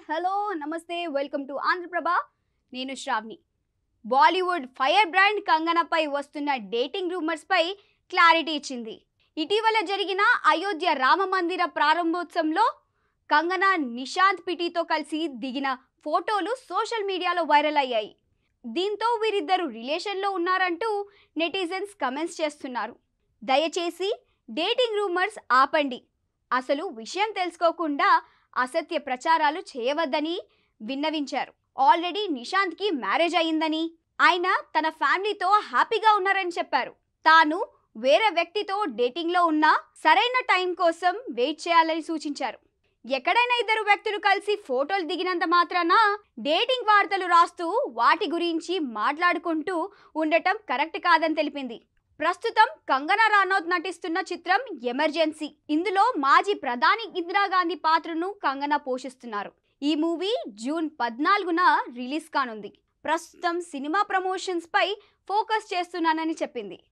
Hello నమస్తే welcome to Andhra Prabha. నేను Shravni. Bollywood fire brand కంగనాపై వస్తున్న డేటింగ్ రూమర్స్ పై క్లారిటీ ఇచ్చింది. ఇటీవల జరిగిన అయోధ్య రామ మందిర ప్రారంభోత్సవంలో కంగనా నిశాంత్ పిటితో కలిసి దిగిన ఫోటోలు సోషల్ మీడియాలో వైరల్ అయ్యాయి. దీంతో వీరిద్దరు రిలేషన్లో ఉన్నారంటూ నెటిజన్స్ కమెంట్స్ చేస్తున్నారు. దయచేసి డేటింగ్ రూమర్స్ ఆపండి, అసలు విషయం తెలుసుకోకుండా అసత్య ప్రచారాలు చేయవద్దని విన్నవించారు. ఆల్రెడీ నిశాంత్కి మ్యారేజ్ అయ్యిందని, ఆయన తన ఫ్యామిలీతో హ్యాపీగా ఉన్నారని చెప్పారు. తాను వేరే వ్యక్తితో డేటింగ్లో ఉన్నా సరైన టైం కోసం వెయిట్ చేయాలని సూచించారు. ఎక్కడైనా ఇద్దరు వ్యక్తులు కలిసి ఫోటోలు దిగినంత మాత్రాన డేటింగ్ వార్తలు రాస్తూ వాటి గురించి మాట్లాడుకుంటూ ఉండటం కరెక్ట్ కాదని తెలిపింది. ప్రస్తుతం కంగనా రనౌత్ నటిస్తున్న చిత్రం ఎమర్జెన్సీ. ఇందులో మాజీ ప్రధాని ఇందిరాగాంధీ పాత్రను కంగనా పోషిస్తున్నారు. ఈ మూవీ జూన్ 14న రిలీజ్ కానుంది. ప్రస్తుతం సినిమా ప్రమోషన్స్ పై ఫోకస్ చేస్తున్నానని చెప్పింది.